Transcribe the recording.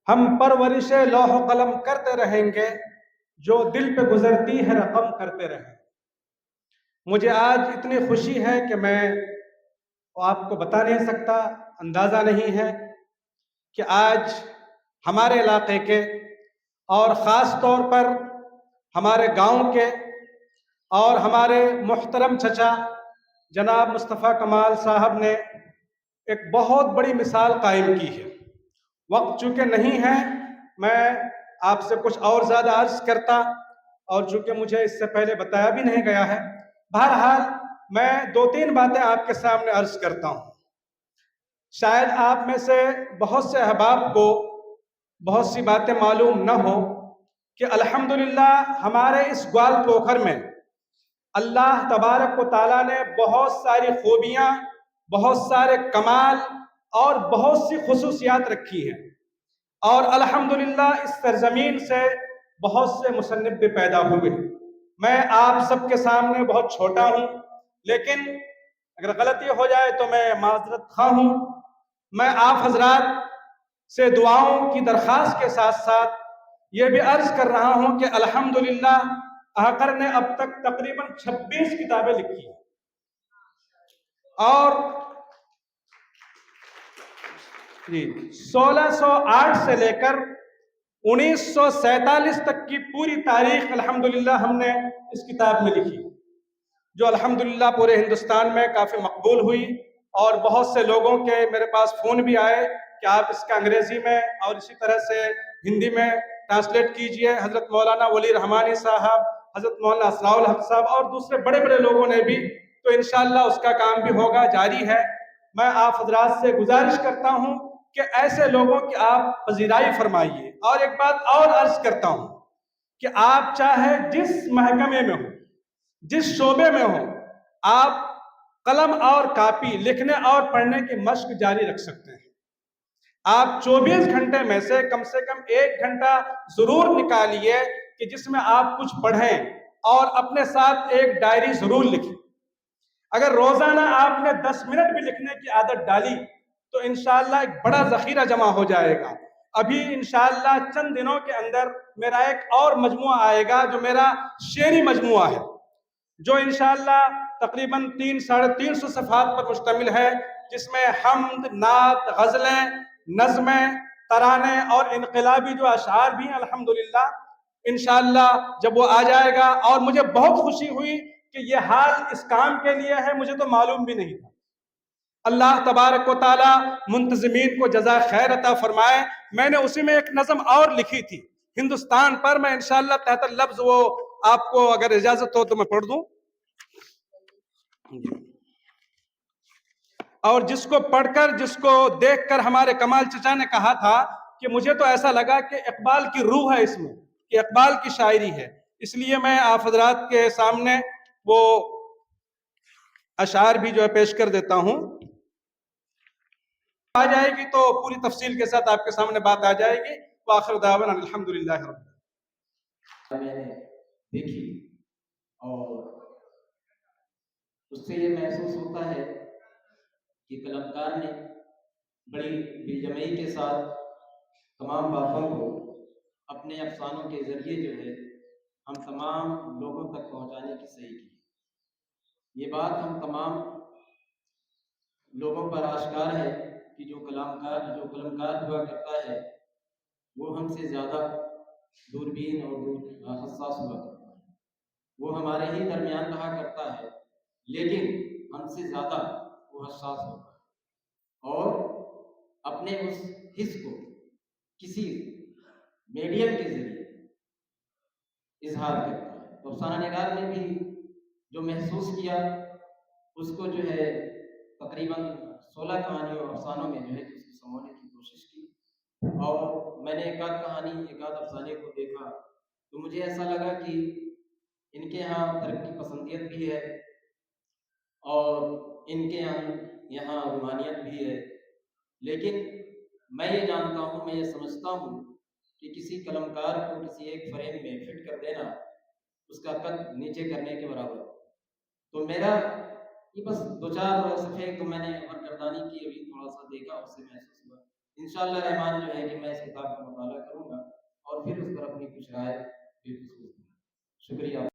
ہم پرورش لوح و قلم کرتے رہیں گے، جو دل پہ گزرتی ہے رقم کرتے رہیں۔ مجھے آج اتنی خوشی ہے کہ میں آپ کو بتا نہیں سکتا، اندازہ نہیں ہے کہ آج ہمارے علاقے کے اور خاص طور پر ہمارے گاؤں کے اور ہمارے محترم چچا جناب مصطفیٰ کمال صاحب نے ایک بہت بڑی مثال قائم کی ہے۔ وقت چونکہ نہیں ہے، میں آپ سے کچھ اور زیادہ عرض کرتا، اور چونکہ مجھے اس سے پہلے بتایا بھی نہیں گیا ہے، بہرحال میں دو تین باتیں آپ کے سامنے عرض کرتا ہوں۔ شاید آپ میں سے بہت سے احباب کو بہت سی باتیں معلوم نہ ہو کہ الحمدللہ ہمارے اس گوال پوکھر میں اللہ تبارک و تعالیٰ نے بہت ساری خوبیاں، بہت سارے کمال اور بہت سی خصوصیات رکھی ہیں، اور الحمدللہ اس سرزمین سے بہت سے مصنف بھی پیدا ہوئے۔ میں آپ سب کے سامنے بہت چھوٹا ہوں، لیکن اگر غلطی ہو جائے تو میں معذرت خواہ ہوں۔ میں آپ حضرات سے دعاؤں کی درخواست کے ساتھ ساتھ یہ بھی عرض کر رہا ہوں کہ الحمدللہ آقر نے اب تک تقریباً 26 کتابیں لکھی ہیں، اور 1608 سے لے کر 1947 تک کی پوری تاریخ الحمدللہ ہم نے اس کتاب میں لکھی، جو الحمدللہ پورے ہندوستان میں کافی مقبول ہوئی، اور بہت سے لوگوں کے میرے پاس فون بھی آئے کہ آپ اس کا انگریزی میں اور اسی طرح سے ہندی میں ٹرانسلیٹ کیجئے۔ حضرت مولانا ولی رحمانی صاحب، حضرت مولانا اسراء الحق صاحب اور دوسرے بڑے بڑے لوگوں نے بھی، تو انشاءاللہ اس کا کام بھی ہوگا، جاری ہے۔ میں آپ حضرات سے گزارش کرتا ہوں کہ ایسے لوگوں کی آپ پذیرائی فرمائیے۔ اور ایک بات اور عرض کرتا ہوں کہ آپ چاہے جس محکمے میں ہو، جس شعبے میں ہو، آپ قلم اور کاپی لکھنے اور پڑھنے کی مشق جاری رکھ سکتے ہیں۔ آپ 24 گھنٹے میں سے کم 1 گھنٹہ ضرور نکالیے کہ جس میں آپ کچھ پڑھیں، اور اپنے ساتھ ایک ڈائری ضرور لکھیں۔ اگر روزانہ آپ نے 10 منٹ بھی لکھنے کی عادت ڈالی تو انشاءاللہ ایک بڑا ذخیرہ جمع ہو جائے گا۔ ابھی انشاءاللہ چند دنوں کے اندر میرا ایک اور مجموعہ آئے گا جو میرا شعری مجموعہ ہے، جو انشاءاللہ تقریباً 300-350 صفحات پر مشتمل ہے، جس میں حمد، نعت، غزلیں، نظمیں، ترانے اور انقلابی جو اشعار بھی ہیں الحمدللہ۔ انشاءاللہ جب وہ آ جائے گا، اور مجھے بہت خوشی ہوئی کہ یہ حال اس کام کے لیے ہے، مجھے تو معلوم بھی نہیں تھا۔ اللہ تبارک و تعالی منتظمین کو جزائے خیر عطا فرمائے۔ میں نے اسی میں ایک نظم اور لکھی تھی ہندوستان پر، میں انشاءاللہ تحت لفظ وہ آپ کو اگر اجازت ہو تو میں پڑھ دوں، اور جس کو پڑھ کر، جس کو دیکھ کر ہمارے کمال چچا نے کہا تھا کہ مجھے تو ایسا لگا کہ اقبال کی روح ہے اس میں، کہ اقبال کی شاعری ہے، اس لیے میں آپ حضرات کے سامنے وہ اشعار بھی جو ہے پیش کر دیتا ہوں۔ آ جائے گی تو پوری تفصیل کے ساتھ آپ کے سامنے بات آ جائے گی۔ وآخر دعوانا الحمدللہ رب العالمین۔ میں نے دیکھی اور اس سے یہ محسوس ہوتا ہے کہ قلمکار نے بڑی دلجمعی کے ساتھ تمام باتوں کو اپنے افسانوں کے ذریعے جو ہے ہم تمام لوگوں تک پہنچانے کی صحیح کی۔ یہ بات ہم تمام لوگوں پر آشکار ہے کہ جو قلمکار ہوا کرتا ہے وہ ہم سے زیادہ دوربین اور حساس ہوا کرتا ہے، وہ ہمارے ہی درمیان رہا کرتا ہے، لیکن ہم سے زیادہ وہ حساس ہوتا ہے، اور اپنے اس حس کو کسی میڈیم کے ذریعے اظہار کرتا ہے۔ تو افسانہ نگار نے بھی جو محسوس کیا اس کو جو ہے تقریباً 16 کہانیوں اور افسانوں میں جو ہے اس کو سمونے کی کوشش کی، اور میں نے ایک آدھ کہانی، ایک آدھ افسانے کو دیکھا تو مجھے ایسا لگا کہ ان کے ہاں ترقی پسندیت بھی ہے، اور ان کے یہاں روحانیت بھی ہے، لیکن میں یہ جانتا ہوں، میں یہ سمجھتا ہوں کہ کسی قلمکار کو کسی ایک فریم میں فٹ کر دینا اس کا قد نیچے کرنے کے برابر۔ تو میرا یہ بس 2-4 صفحے تو میں نے عمر گردانی کی، ابھی تھوڑا سا دیکھا، اس سے محسوس ہوا۔ انشاءاللہ رحمان جو ہے کہ میں اس کتاب کا مطالعہ اپنی کچھ رائے بالخصوص دیں۔ شکریہ۔